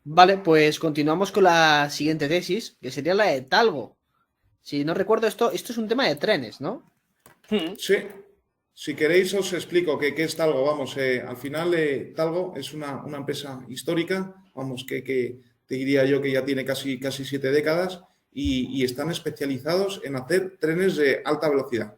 Vale, pues continuamos con la siguiente tesis, que sería la de Talgo. Si no recuerdo esto es un tema de trenes, ¿no? Hmm. Sí, si queréis os explico qué es Talgo. Vamos, al final Talgo es una empresa histórica, vamos, que te diría yo que ya tiene casi 7 décadas y están especializados en hacer trenes de alta velocidad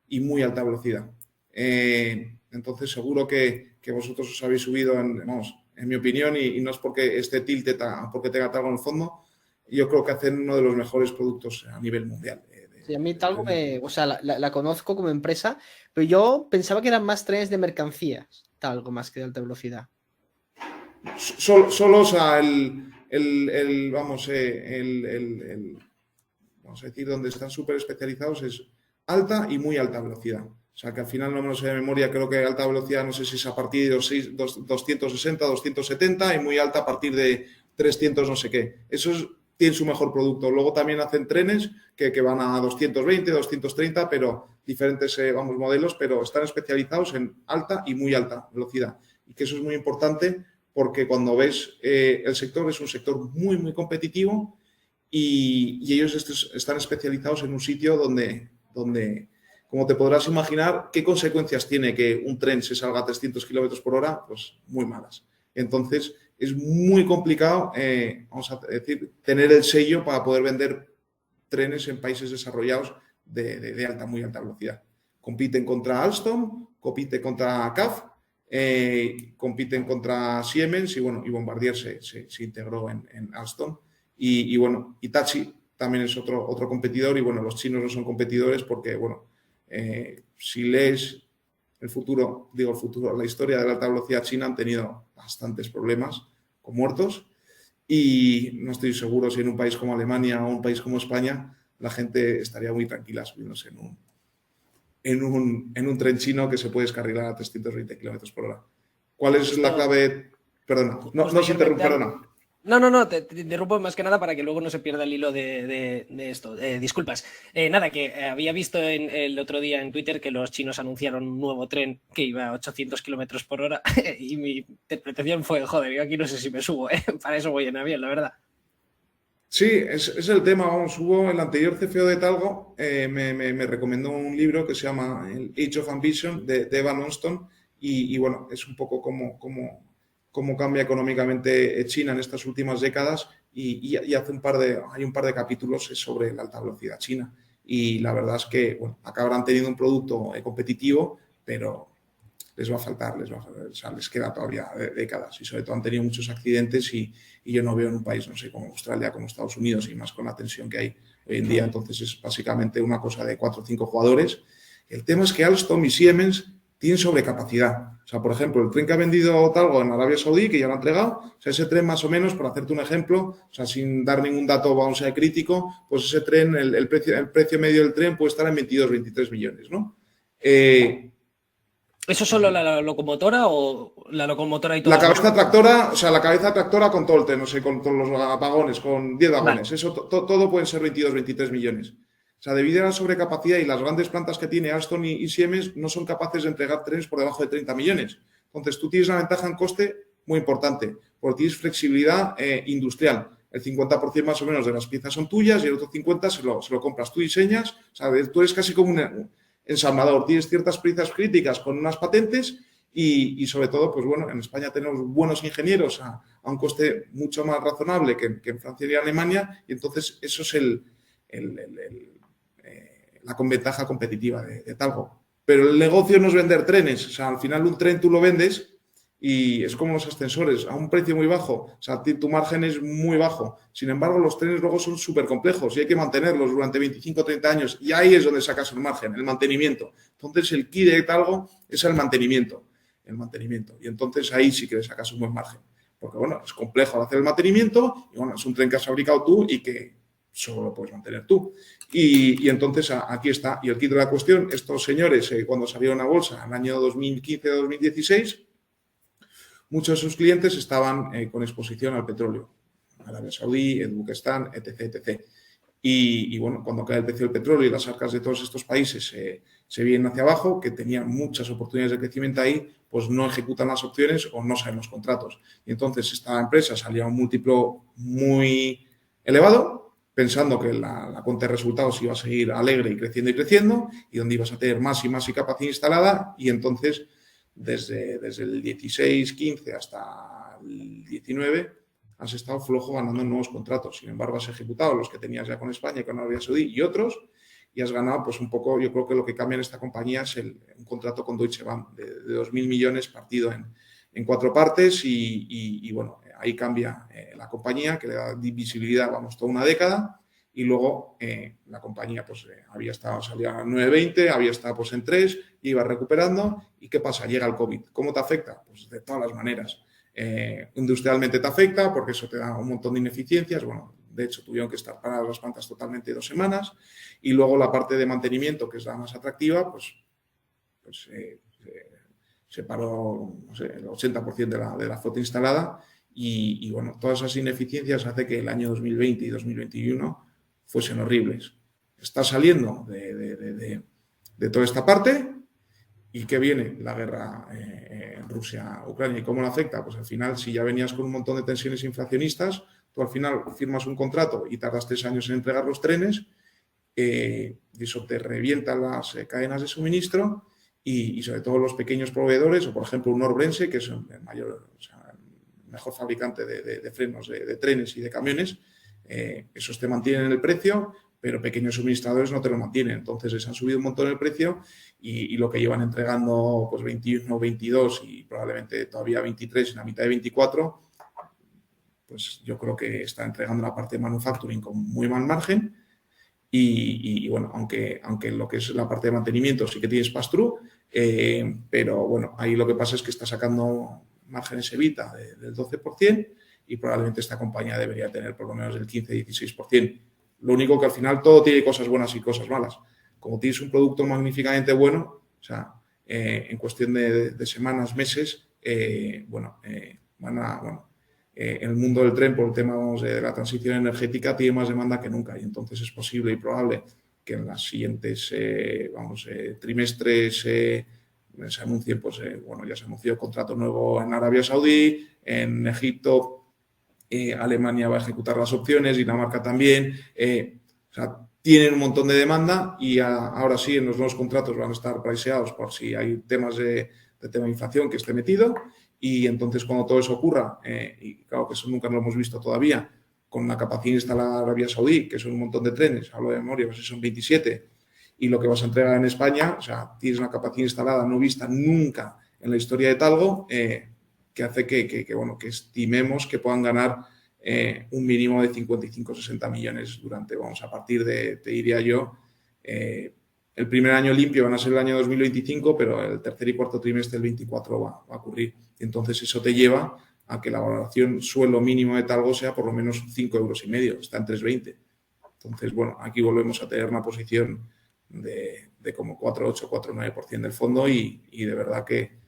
y muy alta velocidad. Entonces seguro que vosotros os habéis subido, vamos, en mi opinión, y no es porque esté Tilte, porque tenga Talgo en el fondo, yo creo que hacen uno de los mejores productos a nivel mundial Sí, a mí de Talgo trenes. o sea, la conozco como empresa, pero yo pensaba que eran más trenes de mercancías, Talgo, más que de alta velocidad. Solo, o sea, vamos, vamos a decir, donde están súper especializados es alta y muy alta velocidad. O sea, que al final no me lo sé de memoria, creo que alta velocidad no sé si es a partir de 260, 270 y muy alta a partir de 300 no sé qué. Eso tiene su mejor producto. Luego también hacen trenes que van a 220, 230, pero diferentes, vamos, modelos, pero están especializados en alta y muy alta velocidad. Y que eso es muy importante porque cuando ves el sector es un sector muy competitivo y ellos están especializados en un sitio donde, como te podrás imaginar, ¿qué consecuencias tiene que un tren se salga a 300 kilómetros por hora? Pues muy malas. Entonces, es muy complicado, vamos a decir, tener el sello para poder vender trenes en países desarrollados de alta, muy alta velocidad. Compiten contra Alstom, compiten contra CAF, compiten contra Siemens y bueno, y Bombardier se integró en Alstom. Y bueno, Hitachi también es otro competidor y bueno, los chinos no son competidores porque bueno, si lees el futuro, la historia de la alta velocidad china han tenido bastantes problemas con muertos y no estoy seguro si en un país como Alemania o un país como España la gente estaría muy tranquila subiéndose en un tren chino que se puede descarrilar a 320 kilómetros por hora. ¿Cuál es la Justo, clave? Perdona, no justo os ayer interrumpo, perdona. No, te interrumpo más que nada para que luego no se pierda el hilo de esto. Disculpas. Nada, que había visto el otro día en Twitter que los chinos anunciaron un nuevo tren que iba a 800 kilómetros por hora y mi interpretación fue, joder, yo aquí no sé si me subo, ¿eh? Para eso voy en avión, la verdad. Sí, es el tema. Vamos, hubo el anterior CFO de Talgo, me recomendó un libro que se llama El Age of Ambition de Evan Onston y bueno, es un poco cómo cambia económicamente China en estas últimas décadas y hace hay un par de capítulos sobre la alta velocidad china y la verdad es que bueno, acabarán teniendo un producto competitivo, pero o sea, les queda todavía décadas y sobre todo han tenido muchos accidentes y yo no veo en un país, no sé, como Australia, como Estados Unidos y más con la tensión que hay hoy en día, entonces es básicamente una cosa de 4 o 5 jugadores. El tema es que Alstom y Siemens tienen sobrecapacidad. O sea, por ejemplo, el tren que ha vendido Talgo en Arabia Saudí, que ya lo ha entregado, o sea, ese tren más o menos, por hacerte un ejemplo, o sea, sin dar ningún dato, vamos a ser crítico, pues ese tren, el precio medio del tren puede estar en 22, 23 millones, ¿no? ¿Eso solo la locomotora o la locomotora y La todas las cabeza ruedas? tractora, o sea, la cabeza tractora con todo el tren, no sé, con los vagones, con 10 Vale. vagones. Eso todo pueden ser 22, 23 millones. O sea, debido a la sobrecapacidad y las grandes plantas que tiene Alstom y Siemens, no son capaces de entregar trenes por debajo de 30 millones. Entonces, tú tienes una ventaja en coste muy importante, porque tienes flexibilidad industrial. El 50% más o menos de las piezas son tuyas y el otro 50% se lo compras. Tú diseñas, o sea, tú eres casi como un ensamblador. Tienes ciertas piezas críticas con unas patentes y sobre todo, pues bueno, en España tenemos buenos ingenieros a un coste mucho más razonable que en Francia y Alemania y entonces eso es la ventaja competitiva de Talgo. Pero el negocio no es vender trenes, o sea, al final un tren tú lo vendes y es como los ascensores, a un precio muy bajo, o sea, tu margen es muy bajo. Sin embargo, los trenes luego son súper complejos y hay que mantenerlos durante 25 o 30 años y ahí es donde sacas el margen, el mantenimiento. Entonces, el key de Talgo es el mantenimiento. Y entonces ahí sí que le sacas un buen margen. Porque, bueno, es complejo hacer el mantenimiento y, bueno, es un tren que has fabricado tú y que solo lo puedes mantener tú. Y entonces aquí está. Y el kit de la cuestión, estos señores, cuando salieron a bolsa en el año 2015-2016, muchos de sus clientes estaban con exposición al petróleo. Arabia Saudí, Uzbekistán, etc. y bueno, cuando cae el precio del petróleo y las arcas de todos estos países se vienen hacia abajo, que tenían muchas oportunidades de crecimiento ahí, pues no ejecutan las opciones o no salen los contratos. Y entonces esta empresa salía a un múltiplo muy elevado, pensando que la cuenta de resultados iba a seguir alegre y creciendo, y donde ibas a tener más y más y capacidad instalada, y entonces desde el 16-15 hasta el 19 has estado flojo ganando nuevos contratos. Sin embargo, has ejecutado los que tenías ya con España y con Arabia Saudí y otros, y has ganado pues un poco. Yo creo que lo que cambia en esta compañía es un contrato con Deutsche Bank de 2.000 millones partido en 4 partes y bueno, ahí cambia la compañía, que le da visibilidad, vamos, toda una década. Y luego la compañía pues salía a 9,20, había estado pues en 3, iba recuperando. ¿Y qué pasa? Llega el COVID. ¿Cómo te afecta? Pues de todas las maneras. Industrialmente te afecta porque eso te da un montón de ineficiencias. Bueno, de hecho tuvieron que estar paradas las plantas totalmente 2 semanas. Y luego la parte de mantenimiento, que es la más atractiva, pues se paró, no sé, el 80% de la flota instalada. Y bueno, todas esas ineficiencias hacen que el año 2020 y 2021 fuesen horribles. Está saliendo de toda esta parte. ¿Y qué viene? La guerra en Rusia-Ucrania. ¿Y cómo la afecta? Pues al final, si ya venías con un montón de tensiones inflacionistas, tú al final firmas un contrato y tardas 3 años en entregar los trenes, y eso te revienta las cadenas de suministro y sobre todo los pequeños proveedores, o por ejemplo un Knorr-Bremse, que es el mejor fabricante de frenos de trenes y de camiones, esos te mantienen el precio, pero pequeños suministradores no te lo mantienen. Entonces les han subido un montón el precio y lo que llevan entregando pues 21, 22 y probablemente todavía 23 en la mitad de 24, pues yo creo que está entregando la parte de manufacturing con muy mal margen. Y bueno, aunque lo que es la parte de mantenimiento sí que tienes pass-through, pero bueno, ahí lo que pasa es que está sacando márgenes EBITDA del 12% y probablemente esta compañía debería tener por lo menos el 15-16%. Lo único que al final todo tiene cosas buenas y cosas malas. Como tienes un producto magníficamente bueno, o sea, en cuestión de semanas, meses, en el mundo del tren, por el tema de la transición energética, tiene más demanda que nunca y entonces es posible y probable que en las siguientes trimestres se anuncie, ya se anunció contrato nuevo en Arabia Saudí, en Egipto, Alemania va a ejecutar las opciones, Dinamarca también, o sea, tienen un montón de demanda y ahora sí en los nuevos contratos van a estar priceados por si hay temas de tema de inflación que esté metido. Y entonces cuando todo eso ocurra, y claro que eso nunca lo hemos visto todavía, con la capacidad instalada de Arabia Saudí, que son un montón de trenes, hablo de memoria, pues son 27, y lo que vas a entregar en España, o sea, tienes una capacidad instalada no vista nunca en la historia de Talgo, que hace que estimemos que puedan ganar un mínimo de 55-60 millones a partir de, te diría yo, el primer año limpio van a ser el año 2025, pero el tercer y cuarto trimestre del 24 va a ocurrir. Entonces eso te lleva a que la valoración suelo mínimo de Talgo sea por lo menos 5,5 euros, está en 3,20. Entonces, bueno, aquí volvemos a tener una posición de como 4,8, 4,9% del fondo y de verdad que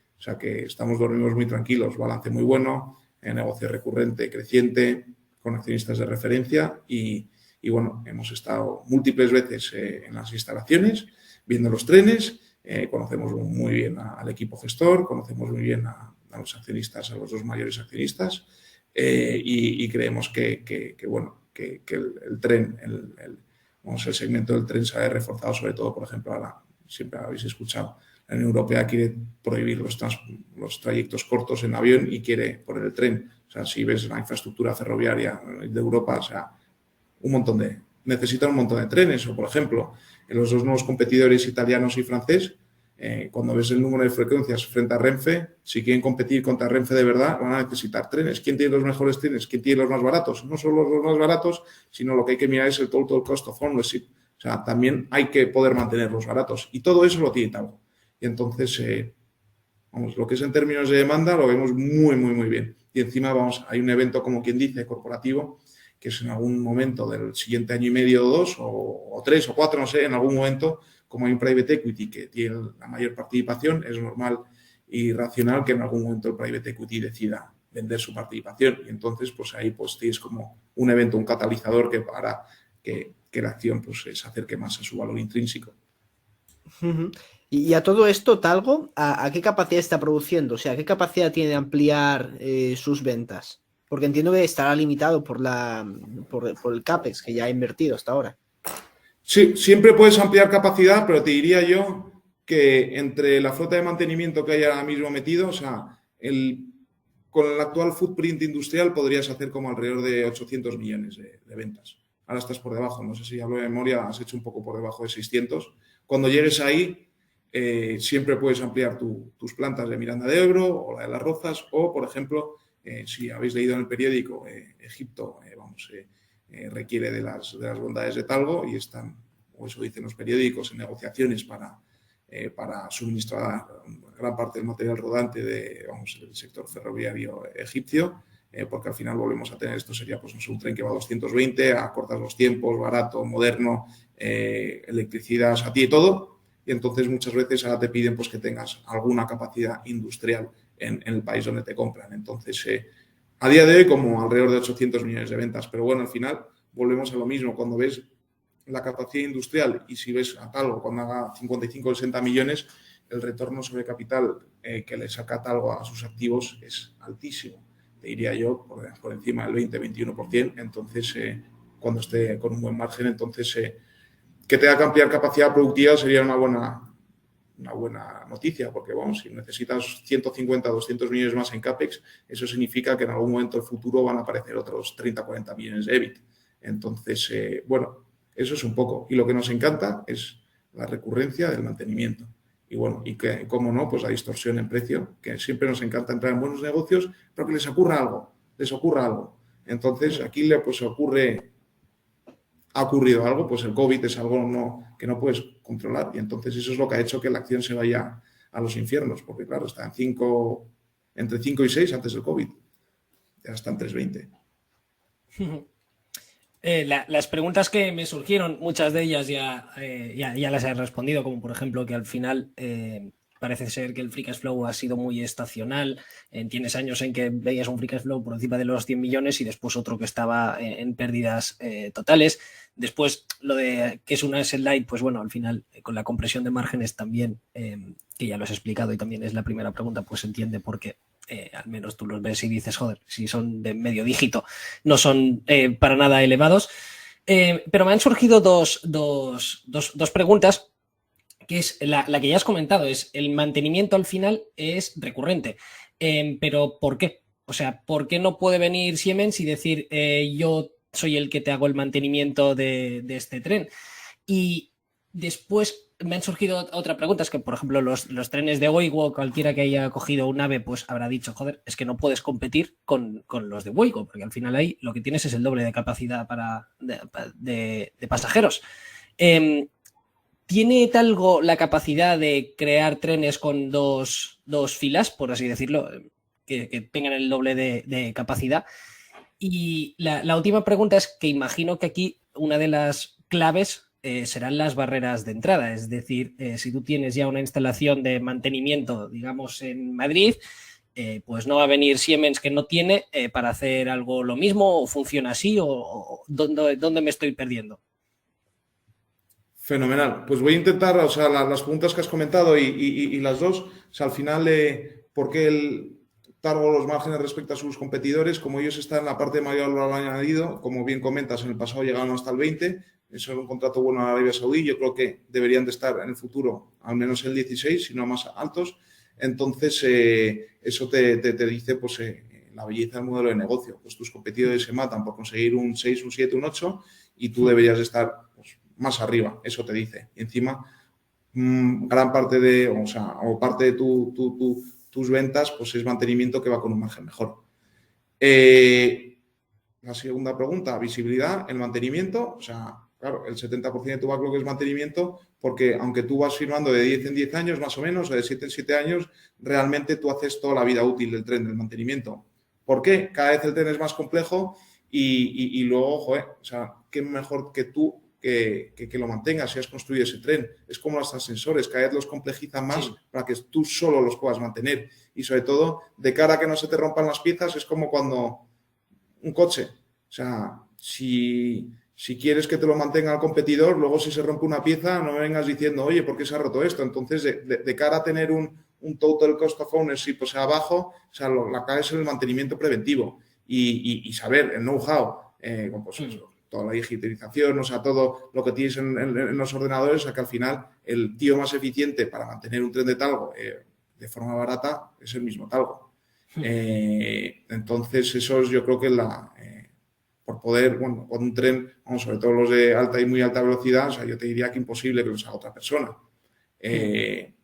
dormimos muy tranquilos, balance muy bueno, negocio recurrente, creciente, con accionistas de referencia y bueno, hemos estado múltiples veces en las instalaciones, viendo los trenes, conocemos muy bien al equipo gestor, conocemos muy bien a los accionistas, a los 2 mayores accionistas y creemos que el tren, el segmento del tren se ha reforzado, sobre todo, por ejemplo, siempre habéis escuchado, la Unión Europea quiere prohibir los trayectos cortos en avión y quiere poner el tren. O sea, si ves la infraestructura ferroviaria de Europa, o sea, necesitan un montón de trenes. O, por ejemplo, en los 2 nuevos competidores italianos y francés, cuando ves el número de frecuencias frente a Renfe, si quieren competir contra Renfe de verdad, van a necesitar trenes. ¿Quién tiene los mejores trenes? ¿Quién tiene los más baratos? No solo los más baratos, sino lo que hay que mirar es el total cost of ownership. O sea, también hay que poder mantenerlos baratos. Y todo eso lo tiene Talgo. Y entonces, lo que es en términos de demanda lo vemos muy, muy, muy bien. Y encima, hay un evento, como quien dice, corporativo, que es en algún momento del siguiente año y medio o 2, o 3 o 4, no sé, en algún momento, como hay un private equity que tiene la mayor participación, es normal y racional que en algún momento el private equity decida vender su participación. Y entonces, pues ahí tienes como un evento, un catalizador que hará que la acción pues, se acerque más a su valor intrínseco. Ujú. Y a todo esto, Talgo, ¿a qué capacidad está produciendo? O sea, ¿qué capacidad tiene de ampliar sus ventas? Porque entiendo que estará limitado por el CAPEX que ya ha invertido hasta ahora. Sí, siempre puedes ampliar capacidad, pero te diría yo que entre la flota de mantenimiento que hay ahora mismo metido, o sea, con el actual footprint industrial podrías hacer como alrededor de 800 millones de ventas. Ahora estás por debajo, no sé si hablo de memoria, has hecho un poco por debajo de 600. Cuando llegues ahí, siempre puedes ampliar tus plantas de Miranda de Ebro o la de Las Rozas, o, por ejemplo, si habéis leído en el periódico, Egipto, requiere de las bondades de Talgo y están, o eso dicen los periódicos, en negociaciones para suministrar gran parte del material rodante del sector ferroviario egipcio, porque al final volvemos a tener, esto sería pues, no sé, un tren que va a 220, acortas los tiempos, barato, moderno, electricidad, a ti y todo, y entonces muchas veces ahora te piden pues, que tengas alguna capacidad industrial en el país donde te compran. Entonces, a día de hoy como alrededor de 800 millones de ventas, pero bueno, al final volvemos a lo mismo, cuando ves la capacidad industrial y si ves a Talgo cuando haga 55 o 60 millones, el retorno sobre capital que le saca Talgo a sus activos es altísimo, te diría yo, por encima del 20-21%, entonces cuando esté con un buen margen, entonces que tenga que ampliar capacidad productiva sería una buena noticia, porque vamos, si necesitas 150, 200 millones más en CAPEX, eso significa que en algún momento del futuro van a aparecer otros 30, 40 millones de EBIT. Entonces, bueno, eso es un poco. Y lo que nos encanta es la recurrencia del mantenimiento. Y bueno, y que, cómo no, pues la distorsión en precio, que siempre nos encanta entrar en buenos negocios, pero que les ocurra algo. Entonces, aquí le pues ha ocurrido algo, pues el COVID es algo que no puedes controlar y entonces eso es lo que ha hecho que la acción se vaya a los infiernos, porque claro, está entre 5 y 6 antes del COVID, ya está en 3,20. Las preguntas que me surgieron, muchas de ellas ya las he respondido, como por ejemplo que al final parece ser que el free cash flow ha sido muy estacional. Tienes años en que veías un free cash flow por encima de los 100 millones y después otro que estaba en pérdidas totales. Después, lo de que es una asset light, pues bueno, al final con la compresión de márgenes también, que ya lo has explicado y también es la primera pregunta, pues se entiende por qué. Al menos tú los ves y dices, joder, si son de medio dígito, no son para nada elevados. Pero me han surgido dos preguntas, que es la que ya has comentado, es el mantenimiento al final es recurrente. Pero ¿por qué? O sea, ¿por qué no puede venir Siemens y decir yo soy el que te hago el mantenimiento de este tren? Y después me han surgido otras preguntas, que por ejemplo los trenes de Goigo, cualquiera que haya cogido un AVE, pues habrá dicho, joder, es que no puedes competir con los de Goigo, porque al final ahí lo que tienes es el doble de capacidad de pasajeros. ¿Tiene Talgo la capacidad de crear trenes con dos filas, por así decirlo, que tengan el doble de capacidad? Y la última pregunta es que imagino que aquí una de las claves serán las barreras de entrada. Es decir, si tú tienes ya una instalación de mantenimiento, digamos, en Madrid, pues no va a venir Siemens que no tiene para hacer algo lo mismo, o funciona así, o ¿dónde me estoy perdiendo? Fenomenal. Pues voy a intentar, o sea, las preguntas que has comentado y las dos, o sea, al final, ¿por qué el Talgo los márgenes respecto a sus competidores? Como ellos están en la parte de mayor valor añadido, como bien comentas, en el pasado llegaron hasta el 20, eso es un contrato bueno en Arabia Saudí, yo creo que deberían de estar en el futuro al menos el 16, si no más altos. Entonces, eso te dice, pues, la belleza del modelo de negocio. Pues tus competidores se matan por conseguir un 6, un 7, un 8 y tú deberías de estar pues, más arriba, eso te dice. Y encima, gran parte o parte de tus ventas, pues es mantenimiento que va con un margen mejor. La segunda pregunta, visibilidad, el mantenimiento, o sea, claro, el 70% de tu backlog es mantenimiento, porque aunque tú vas firmando de 10 en 10 años más o menos, o de 7 en 7 años, realmente tú haces toda la vida útil del tren, del mantenimiento. ¿Por qué? Cada vez el tren es más complejo y luego, joder, o sea, qué mejor que tú que lo mantengas si has construido ese tren. Es como los ascensores, cada vez los complejizan más sí, para que tú solo los puedas mantener. Y sobre todo, de cara a que no se te rompan las piezas, es como cuando un coche. O sea, si si quieres que te lo mantenga el competidor, luego si se rompe una pieza, no me vengas diciendo, oye, ¿por qué se ha roto esto? Entonces, de cara a tener un total cost of ownership, o sea, abajo, o sea, la clave es el mantenimiento preventivo y saber el know-how, pues eso, toda la digitalización, o sea, todo lo que tienes en los ordenadores, o sea, que al final el tío más eficiente para mantener un tren de talgo de forma barata es el mismo talgo. Entonces, eso es, yo creo que por poder, bueno, con un tren, vamos, sobre todo los de alta y muy alta velocidad, o sea, yo te diría que imposible que los haga otra persona.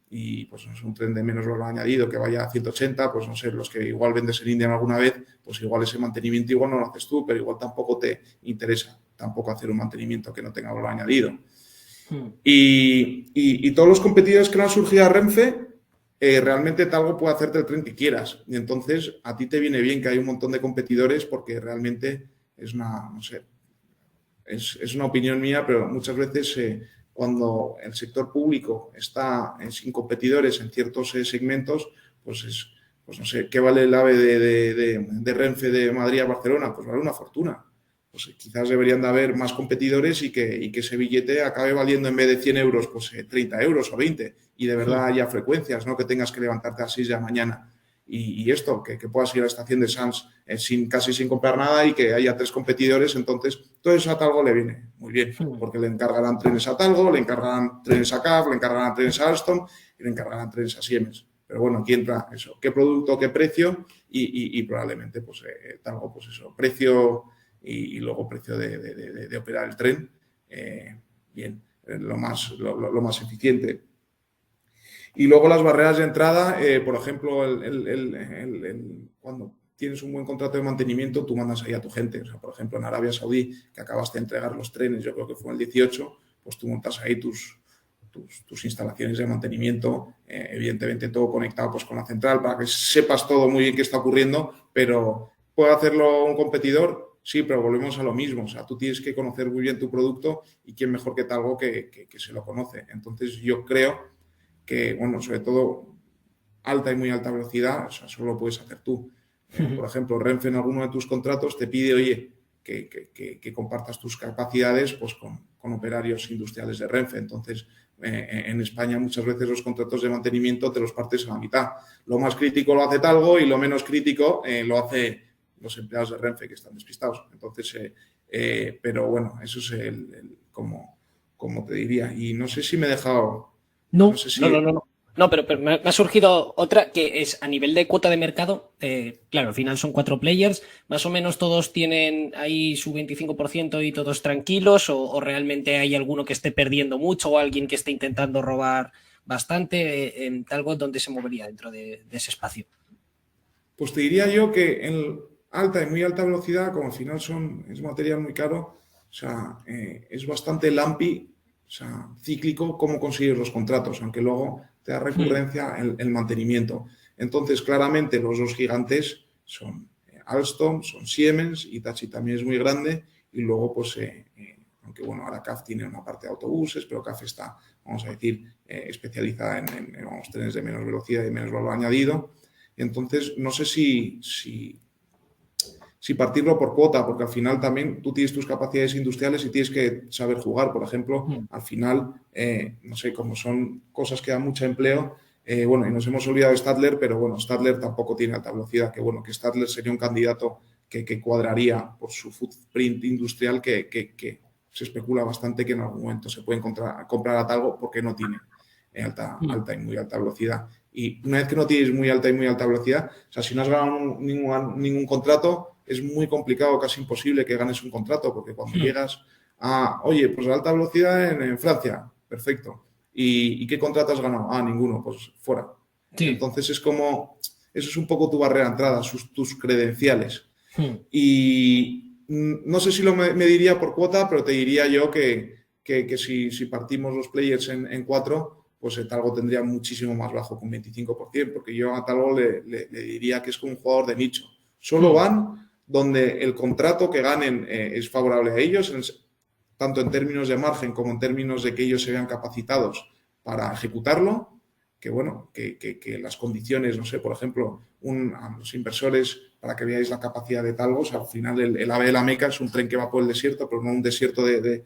Y pues es un tren de menos valor añadido que vaya a 180, pues no sé, los que igual vendes en Indian alguna vez, pues igual ese mantenimiento igual no lo haces tú, pero igual tampoco te interesa tampoco hacer un mantenimiento que no tenga valor añadido. Y todos los competidores que le han surgido a Renfe, realmente Talgo puede hacerte el tren que quieras. Y entonces a ti te viene bien que hay un montón de competidores porque realmente es una, no sé, es una opinión mía, pero muchas veces cuando el sector público está sin competidores en ciertos segmentos, pues no sé, ¿qué vale el AVE de Renfe de Madrid a Barcelona? Pues vale una fortuna. Pues quizás deberían de haber más competidores y que ese billete acabe valiendo en vez de 100 euros, pues 30 euros o 20. Y de verdad haya frecuencias, ¿no? Que tengas que levantarte a 6 de la mañana. Y esto, que puedas ir a la estación de Sants casi sin comprar nada y que haya 3 competidores, entonces todo eso a Talgo le viene muy bien, porque le encargarán trenes a Talgo, le encargarán trenes a CAF, le encargarán trenes a Alstom y le encargarán trenes a Siemens. Pero bueno, aquí entra eso, qué producto, qué precio y probablemente pues Talgo, pues eso, precio y luego precio de operar el tren, bien, lo más eficiente. Y luego las barreras de entrada, por ejemplo, cuando tienes un buen contrato de mantenimiento, tú mandas ahí a tu gente. O sea, por ejemplo, en Arabia Saudí, que acabaste de entregar los trenes, yo creo que fue en el 18, pues tú montas ahí tus instalaciones de mantenimiento, evidentemente todo conectado pues, con la central para que sepas todo muy bien qué está ocurriendo, pero ¿puede hacerlo un competidor? Sí, pero volvemos a lo mismo. O sea, tú tienes que conocer muy bien tu producto y quién mejor que Talgo que se lo conoce. Entonces, yo creo que, bueno, sobre todo alta y muy alta velocidad, o sea, solo lo puedes hacer tú. Por ejemplo, Renfe en alguno de tus contratos te pide, oye, que compartas tus capacidades pues, con operarios industriales de Renfe. Entonces, en España muchas veces los contratos de mantenimiento te los partes a la mitad. Lo más crítico lo hace Talgo y lo menos crítico lo hace los empleados de Renfe que están despistados. Entonces, pero bueno, eso es como te diría. Y no sé si me he dejado... No, sé si... no. No, pero me ha surgido otra que es a nivel de cuota de mercado. Claro, al final son 4 players. Más o menos todos tienen ahí su 25% y todos tranquilos. O realmente hay alguno que esté perdiendo mucho o alguien que esté intentando robar bastante. Algo donde se movería dentro de ese espacio. Pues te diría yo que en alta y muy alta velocidad, como al final es material muy caro, o sea, es bastante lumpy, o sea, cíclico cómo conseguir los contratos, aunque luego te da recurrencia el mantenimiento. Entonces, claramente, los dos gigantes son Alstom, son Siemens, Hitachi también es muy grande, y luego, pues, aunque bueno, ahora CAF tiene una parte de autobuses, pero CAF está, vamos a decir, especializada en trenes de menos velocidad y menos valor añadido. Entonces, no sé si partirlo por cuota, porque al final también tú tienes tus capacidades industriales y tienes que saber jugar. Por ejemplo, al final, no sé, como son cosas que dan mucho empleo, bueno, y nos hemos olvidado de Stadler, pero bueno, Stadler tampoco tiene alta velocidad, que bueno, que Stadler sería un candidato que cuadraría por su footprint industrial, que se especula bastante que en algún momento se puede comprar a Talgo porque no tiene alta y muy alta velocidad. Y una vez que no tienes muy alta y muy alta velocidad, o sea, si no has ganado ningún contrato, es muy complicado, casi imposible que ganes un contrato, porque cuando llegas a, oye, pues alta velocidad en Francia, perfecto. ¿Y qué contrato has ganado? Ah, ninguno, pues fuera. Sí. Entonces es como, eso es un poco tu barrera de entrada, tus credenciales. Y no sé si lo mediría por cuota, pero te diría yo que si partimos los players en 4, pues Talgo tendría muchísimo más bajo, con 25%, porque yo a Talgo le diría que es como un jugador de nicho. Solo van donde el contrato que ganen es favorable a ellos, tanto en términos de margen como en términos de que ellos se vean capacitados para ejecutarlo, que las condiciones, no sé, por ejemplo, a los inversores, para que veáis la capacidad de Talgo, o sea, al final el AVE de la Meca es un tren que va por el desierto, pero no un desierto de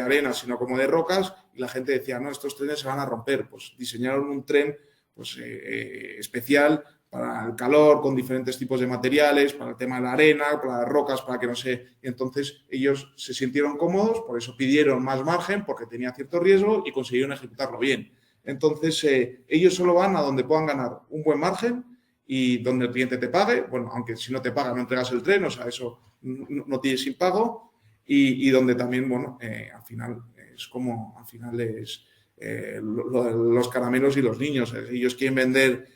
arena, sino como de rocas, y la gente decía, no, estos trenes se van a romper. Pues diseñaron un tren pues, especial para el calor, con diferentes tipos de materiales, para el tema de la arena, para las rocas, para que no se... Y entonces ellos se sintieron cómodos, por eso pidieron más margen, porque tenía cierto riesgo y consiguieron ejecutarlo bien. Entonces ellos solo van a donde puedan ganar un buen margen y donde el cliente te pague, bueno, aunque si no te paga no entregas el tren, o sea, eso no tienes impago, y donde también, bueno, al final es como, al final es los caramelos y los niños, ellos quieren vender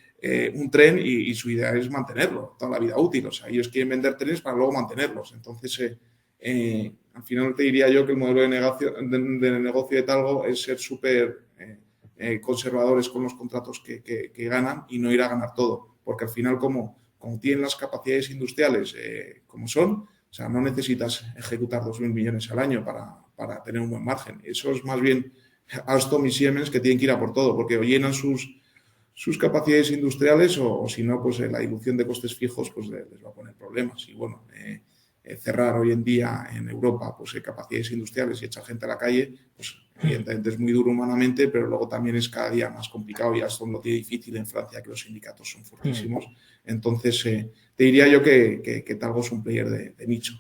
un tren y su idea es mantenerlo toda la vida útil, o sea, ellos quieren vender trenes para luego mantenerlos, entonces al final te diría yo que el modelo de negocio de Talgo es ser súper conservadores con los contratos que ganan y no ir a ganar todo, porque al final como tienen las capacidades industriales como son, o sea, no necesitas ejecutar 2.000 millones al año para tener un buen margen. Eso es más bien Alstom y Siemens que tienen que ir a por todo, porque o llenan sus capacidades industriales o si no, pues la dilución de costes fijos pues les va a poner problemas. Y bueno, cerrar hoy en día en Europa pues capacidades industriales y echar gente a la calle, pues evidentemente es muy duro humanamente, pero luego también es cada día más complicado y Alstom lo tiene difícil en Francia, que los sindicatos son fortísimos. Entonces, te diría yo que Talgo es un player de nicho.